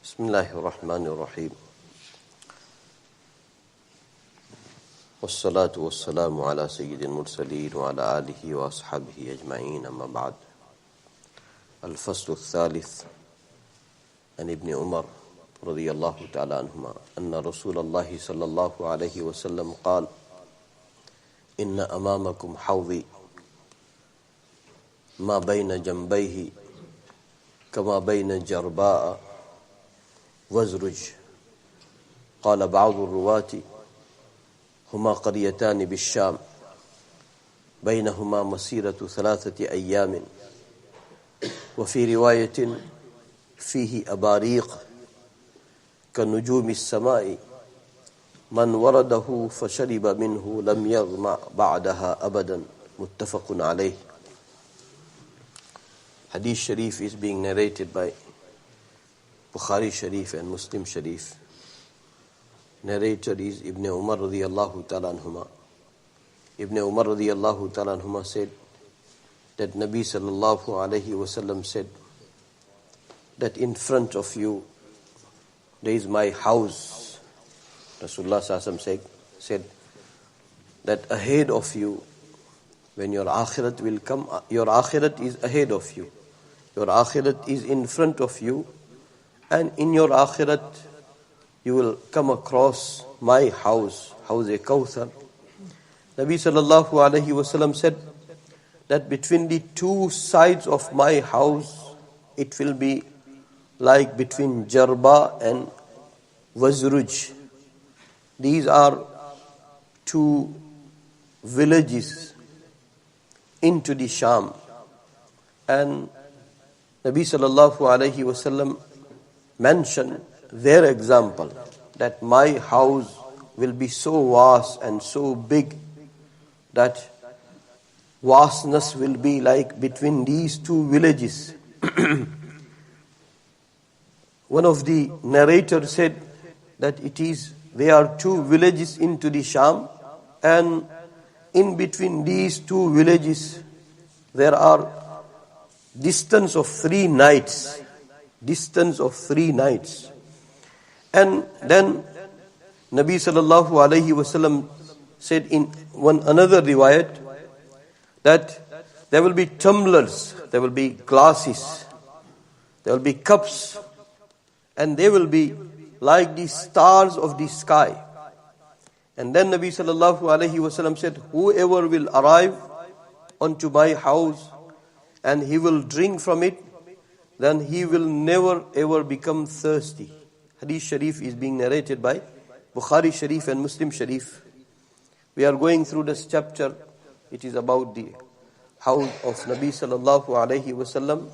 بسم الله الرحمن الرحيم والصلاة والسلام على سيد المرسلين وعلى آله وأصحابه أجمعين أما بعد الفصل الثالث عن ابن عمر رضي الله تعالى عنهما أن رسول الله صلى الله عليه وسلم قال إن أمامكم حوضي ما بين جنبيه كما بين جرباء وزرج. قال بعض الرواة هما قريتان بالشام بينهما مسيرة 3 أيام، وفي رواية فيه أباريق كنجوم السماء من ورده فشرب منه لم يظمأ بعدها أبدا. متفق عليه. Hadith Sharif is being narrated by Bukhari Sharif and Muslim Sharif. Narrator is Ibn Umar radiyallahu ta'ala anhuma. Ibn Umar radiyallahu ta'ala anhuma said that Nabi sallallahu alayhi wasallam said that in front of you there is my house. Rasulullah sallallahu alayhi wasallam said that ahead of you, when your akhirat will come, your akhirat is ahead of you. Your akhirat is in front of you, and in your akhirat you will come across my house, Hawd al-Kawthar. Nabi sallallahu alayhi wasallam said that between the two sides of my house, it will be like between Jarba and Wazruj. These are two villages into the Sham, and Nabi sallallahu alayhi wasallam mentioned their example, that my house will be so vast and so big that vastness will be like between these two villages. One of the narrators said that there are two villages into the Sham, and in between these two villages there are distance of 3 nights. Distance of 3 nights. And then Nabi sallallahu alayhi wasallam said in another riwayat that there will be tumblers, there will be glasses, there will be cups, and they will be like the stars of the sky. And then Nabi sallallahu alayhi wasallam said, whoever will arrive onto my house and he will drink from it, then he will never ever become thirsty. Hadith Sharif is being narrated by Bukhari Sharif and Muslim Sharif. We are going through this chapter. It is about the Hawd of Nabi sallallahu alayhi wasallam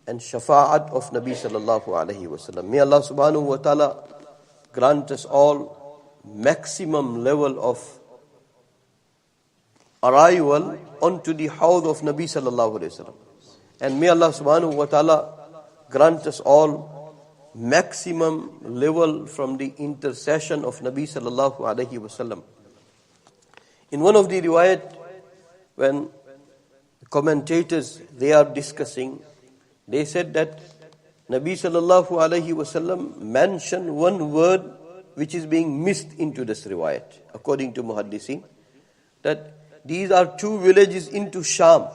and Shafa'at of Nabi sallallahu alayhi wasallam. May Allah subhanahu wa ta'ala grant us all maximum level of arrival onto the Hawd of Nabi sallallahu alayhi wasallam. And may Allah subhanahu wa ta'ala grant us all maximum level from the intercession of Nabi sallallahu alayhi wasallam. In one of the riwayat, when commentators they are discussing, they said that Nabi sallallahu alayhi wasallam mentioned one word which is being missed into this riwayat, according to Muhaddisin, that these are two villages into Sham.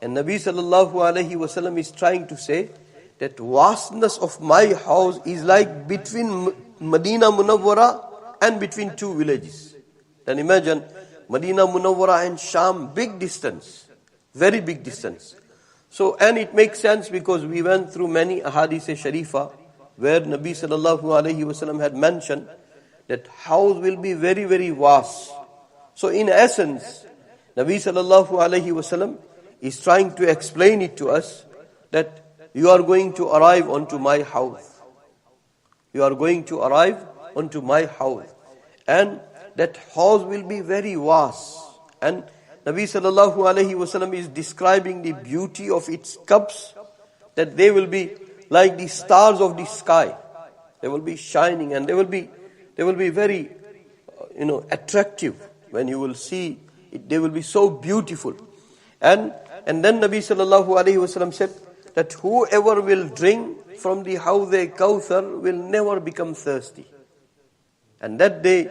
And Nabi sallallahu alayhi wasallam is trying to say that vastness of my house is like between Medina Munawwara and between two villages. Then imagine Medina Munawwara and Sham, big distance, very big distance. So, and it makes sense because we went through many ahadith sharifa where Nabi sallallahu alayhi wasallam had mentioned that house will be very, very vast. So in essence, Nabi sallallahu alayhi wasallam is trying to explain it to us that you are going to arrive onto my house. You are going to arrive onto my house. And that house will be very vast. And Nabi sallallahu alayhi wasallam is describing the beauty of its cups, that they will be like the stars of the sky. They will be shining and they will be very attractive. When you will see it, they will be so beautiful. And then Nabi sallallahu alayhi wasallam said that whoever will drink from the Hawd al-Kawthar will never become thirsty. And that day,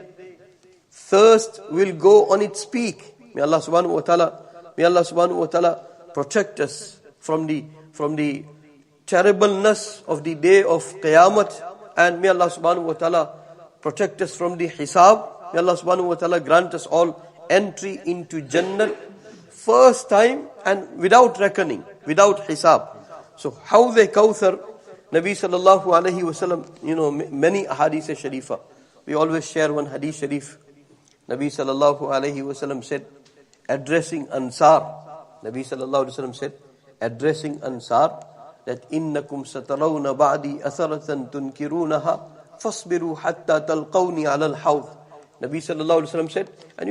thirst will go on its peak. May Allah subhanahu wa ta'ala protect us from the terribleness of the day of Qiyamah, and may Allah subhanahu wa ta'ala protect us from the Hisab. May Allah subhanahu wa ta'ala grant us all entry into Jannah first time and without reckoning, without Hisab. So Hawd al-Kawthar, Nabi sallallahu alaihi wasallam, many hadith sharifa. We always share one hadith sharif. Nabi sallallahu alaihi wasallam said, addressing Ansar, Nabi sallallahu alaihi wasallam said, addressing Ansar, that innakum satarawna ba'di atharatan tunkirunaha fasbiru hatta talqawni ala al-hawd. Nabi sallallahu alaihi wasallam said, and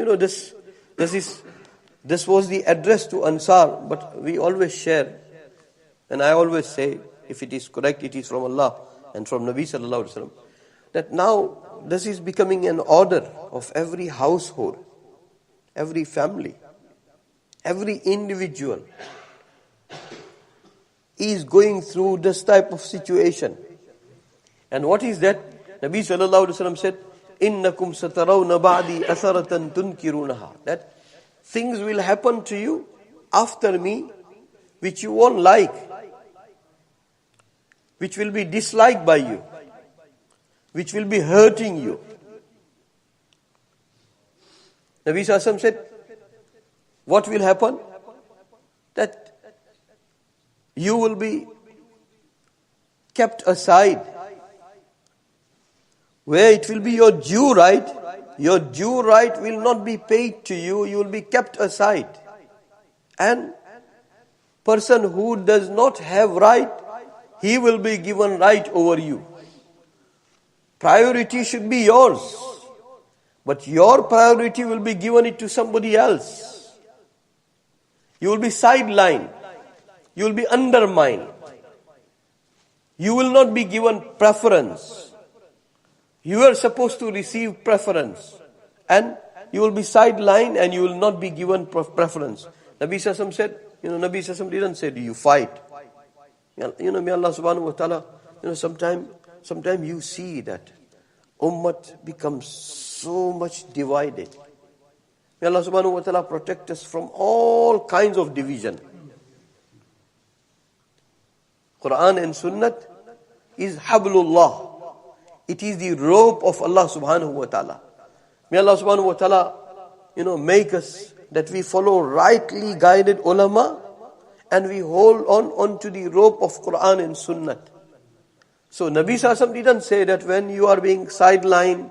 this was the address to Ansar, but we always share, and I always say, if it is correct, it is from Allah and from Nabi sallallahu alaihi wasallam, that now this is becoming an order of every household, every family, every individual is going through this type of situation. And what is that? Nabi sallallahu alaihi wasallam said, innakum satarawna ba'di atharatan tunkirunaha, that things will happen to you after me which you won't like, which will be disliked by you, which will be hurting you. Nabi sallallahu alaihi wasallam said, what will happen? That you will be kept aside, where it will be your due right. Your due right will not be paid to you. You will be kept aside. And person who does not have right, he will be given right over you. Priority should be yours, but your priority will be given it to somebody else. You will be sidelined. You will be undermined. You will not be given preference. You are supposed to receive preference, and you will be sidelined and you will not be given preference. Nabi Sassam said, Nabi Sassam didn't say, do you fight? May Allah subhanahu wa ta'ala, sometime you see that Ummah becomes so much divided. May Allah subhanahu wa ta'ala protect us from all kinds of division. Quran and Sunnah is hablullah. It is the rope of Allah subhanahu wa ta'ala. May Allah subhanahu wa ta'ala, make us that we follow rightly guided ulama, and we hold on to the rope of Quran and Sunnah. So Nabi Sallallahu didn't say that when you are being sidelined,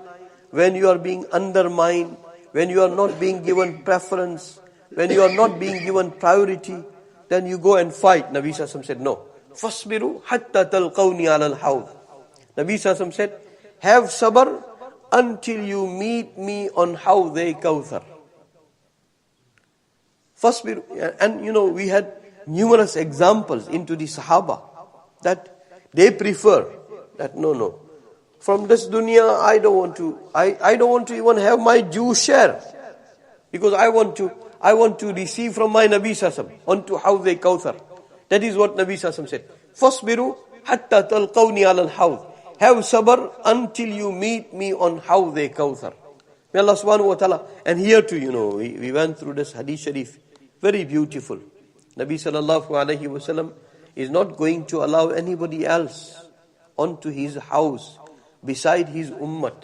when you are being undermined, when you are not being given preference, when you are not being given priority, then you go and fight. Nabi Sallallahu said, no. Fasbiru hatta talqawni ala al-hawd. Nabi Sallallahu said, have sabr until you meet me on Hawd al-Kawthar. Fasbiru. And we had numerous examples into the Sahaba that they prefer that no. From this dunya, I don't want to even have my due share, because I want to receive from my Nabi Sallallahu onto Hawd al-Kawthar. That is what Nabi Sallallahu said. Fasbiru hatta talqawni ala al-hawd. Have sabr until you meet me on Hawd al-Kawthar. May Allah subhanahu wa ta'ala. And here too, we went through this hadith sharif. Very beautiful. Nabi sallallahu alaihi wasallam is not going to allow anybody else onto his house beside his ummah.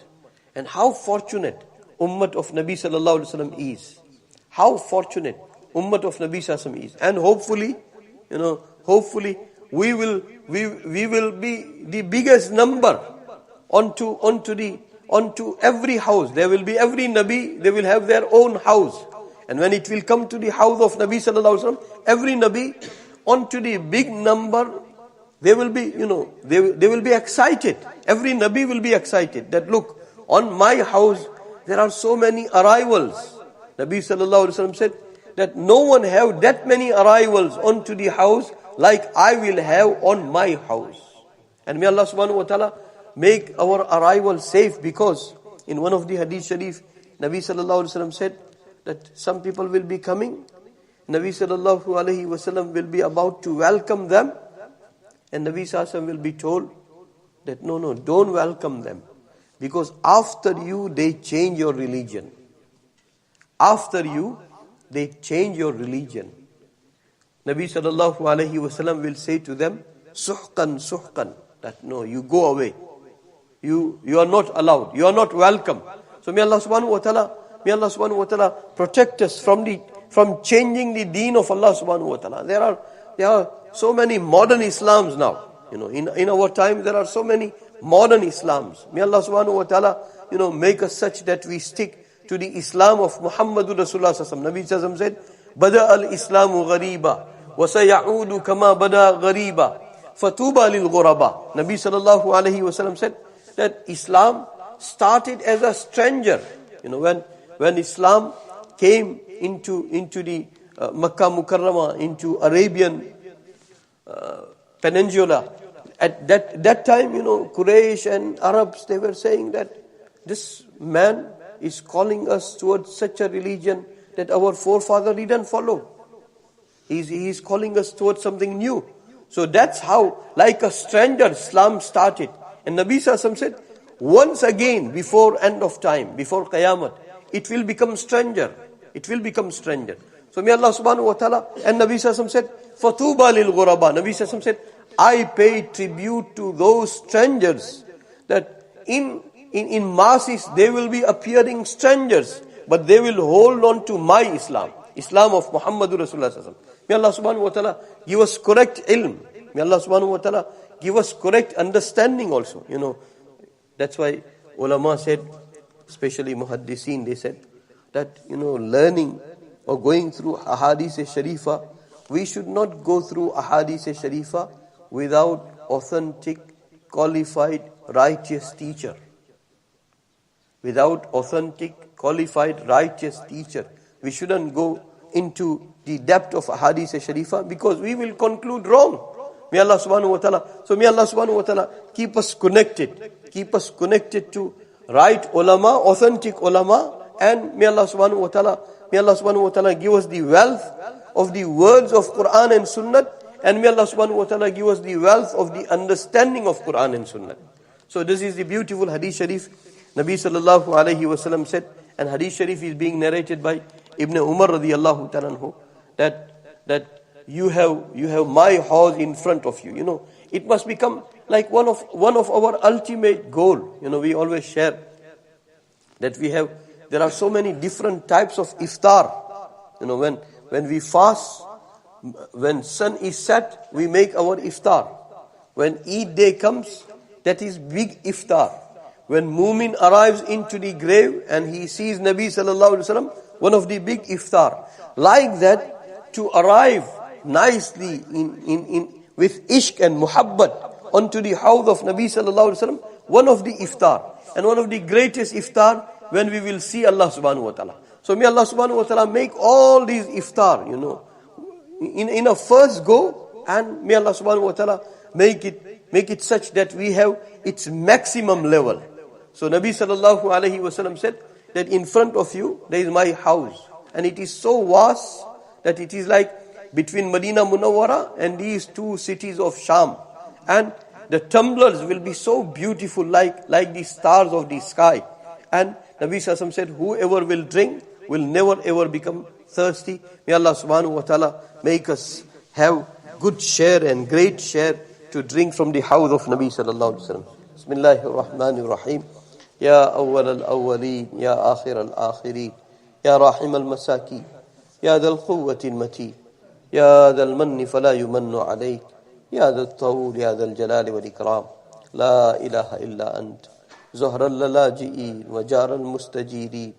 And how fortunate ummah of Nabi sallallahu alaihi wasallam is. How fortunate ummah of Nabi sallallahu alaihi wasallam is. And hopefully we will be the biggest number onto every house. There will be every Nabi, they will have their own house. And when it will come to the house of Nabi sallallahu alaihi wasallam, every Nabi onto the big number, they will be, they will be excited. Every Nabi will be excited that look, on my house there are so many arrivals. Nabi sallallahu alaihi wasallam said that no one have that many arrivals onto the house like I will have on my house. And may Allah subhanahu wa ta'ala make our arrival safe, because in one of the hadith sharif, Nabi sallallahu alaihi wasallam said that some people will be coming. Nabi sallallahu alaihi wasallam will be about to welcome them, And Nabi Sallallahu Alaihi Wasallam will be told that no, don't welcome them. Because after you, they change your religion. After you, they change your religion. Nabi Sallallahu Alaihi Wasallam will say to them, suhqan, suhqan, that no, you go away. You are not allowed. You are not welcome. So may Allah subhanahu wa ta'ala protect us from changing the deen of Allah subhanahu wa ta'ala. There are so many modern Islams now. In our time there are so many modern Islams. May Allah subhanahu wa ta'ala, make us such that we stick to the Islam of Muhammadur Rasulullah sallallahu alaihi wasallam. Nabi sallallahu alaihi wasallam said, Bada al-Islamu ghariba, wa sayaudu kama bada ghariba, fatuba lil ghuraba. Nabi sallallahu alaihi wasallam said that Islam started as a stranger. When Islam came into the Makkah Mukarramah, into Arabian Peninsula, at that time, Quraysh and Arabs, they were saying that this man is calling us towards such a religion that our forefather didn't follow. He is calling us towards something new. So that's how, like a stranger, Islam started. And Nabi Sallallahu Alaihi Wasallam said, once again, before end of time, before Qiyamah, it will become stranger. It will become stranger. So may Allah subhanahu wa ta'ala, and Nabi Sallallahu Alaihi Wasallam said, Fatuba lil ghuraba. Nabi Sallallahu Alaihi Wasallam said, I pay tribute to those strangers, that in masses they will be appearing strangers, but they will hold on to my Islam of Muhammadur Rasulullah sallallahu alaihi wasallam. May Allah subhanahu wa ta'ala give us correct ilm. May Allah subhanahu wa ta'ala give us correct understanding also. That's why ulama said, especially muhaddiseen, they said that, learning or going through ahadith-e-sharifa, we should not go through ahadith-e-sharifa without authentic, qualified, righteous teacher. Without authentic, qualified, righteous teacher, we shouldn't go into the depth of ahadith-e-sharifa, because we will conclude wrong. May Allah subhanahu wa ta'ala keep us connected to right ulama, authentic ulama, and may Allah subhanahu wa ta'ala give us the wealth of the words of Quran and Sunnah, and may Allah subhanahu wa ta'ala give us the wealth of the understanding of Quran and Sunnah. So this is the beautiful hadith sharif. Nabi sallallahu alaihi wasallam said, and hadith sharif is being narrated by Ibn Umar radiyallahu ta'ala, that you have my Hawd in front of you. It must become like one of our ultimate goal. We always share that there are so many different types of iftar. When we fast, when sun is set, we make our iftar. When Eid day comes, that is big iftar. When Mumin arrives into the grave and he sees Nabi sallallahu alaihi wasallam, one of the big iftar. Like that, to arrive nicely in with ishq and muhabbat onto the Hawd of Nabi sallallahu alaihi wasallam, one of the iftar, and one of the greatest iftar when we will see Allah subhanahu wa ta'ala. So may Allah subhanahu wa ta'ala make all these iftar, in a first go, and may Allah subhanahu wa ta'ala make it such that we have its maximum level. So Nabi sallallahu alaihi wasallam said that in front of you there is my house, and it is so vast that it is like between Medina Munawwara and these two cities of Sham, and the tumblers will be so beautiful like the stars of the sky. And Nabi sallallahu alaihi wasallam said, whoever will drink will never ever become thirsty. May Allah subhanahu wa ta'ala make us have good share and great share to drink from the Hawd of Nabi sallallahu alaihi wasallam. Bismillahir Rahmanir Rahim. Ya awwal al-awwalin, ya akhir al-akhirin, ya rahim al-masakin, ya dhal quwwati al-matin, ya dhal manni fala yumannu alayk, ya dhal tawul, ya dhal jalali wal ikram. La ilaha illa ant, zuhra al-laji'in wa jar al-mustajirin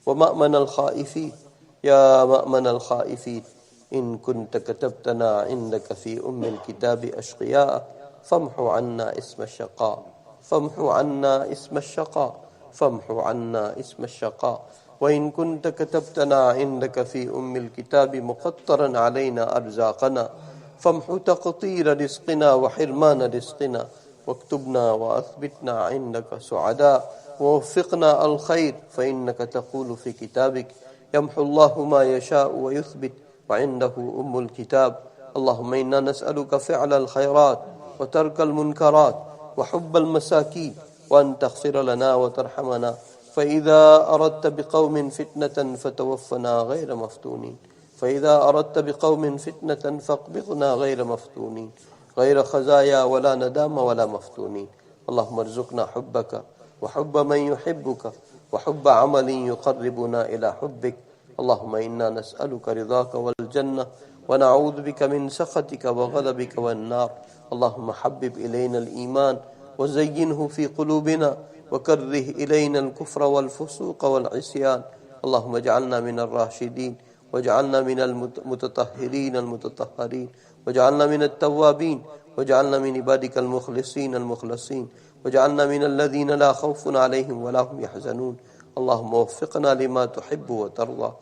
wa ma'man al-khaifin, ya ma'man al-khaifin. إن كنت كتبتنا عندك في الكتاب أشقياء فامحو عنا اسم الشقاء فامحو عنا اسم الشقاء فامحو عنا اسم الشقاء وإن كنت كتبتنا عندك في الكتاب مقطرا علينا أرزاقنا فامحو تقطير رزقنا وحرمان رزقنا واكتبنا وأثبتنا عندك سعداء ووفقنا الخير فإنك تقول في كتابك يمحو الله ما يشاء ويثبت وعنده الكتاب. اللهم إنا نسألك فعل الخيرات وترك المنكرات وحب المساكين، وأن تغفر لنا وترحمنا. فإذا أردت بقوم فتنة فتوفنا غير مفتونين، فإذا أردت بقوم فتنة فاقبضنا غير مفتونين، غير خزايا ولا ندام ولا مفتونين. اللهم ارزقنا حبك وحب من يحبك وحب عمل يقربنا إلى حبك. اللهم إنا نسألك رضاك والجنة ونعوذ بك من سخطك وغضبك والنار. اللهم حبب إلينا الإيمان وزينه في قلوبنا وكره إلينا الكفر والفسوق والعصيان. اللهم اجعلنا من الراشدين، واجعلنا من المتطهرين المتطهرين، واجعلنا من التوابين، واجعلنا من عبادك المخلصين المخلصين، واجعلنا من الذين لا خوف عليهم ولا هم يحزنون. اللهم وفقنا لما تحب وترضى.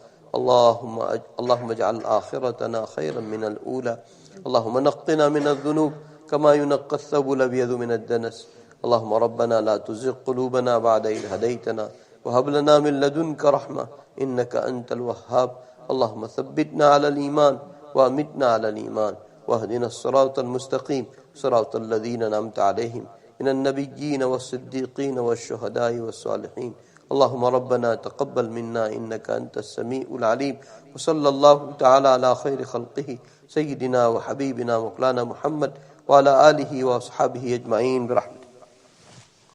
اللهم اجعل آخرتنا خيرا من الأولى. اللهم نقنا من الذنوب كما ينقى الثوب الأبيض من الدنس. اللهم ربنا لا تزغ قلوبنا بعد إذ هديتنا وهب لنا من لدنك رحمة إنك أنت الوهاب. اللهم ثبتنا على الإيمان وأمتنا على الإيمان، واهدنا الصراط المستقيم صراط الذين أنعمت عليهم من النبيين والصديقين والشهداء والصالحين. اللهم ربنا تقبل منا إنك أنت السميع العليم. وصلى الله تعالى على خير خلقه سيدنا وحبيبنا مولانا محمد وعلى آله وأصحابه أجمعين برحمته.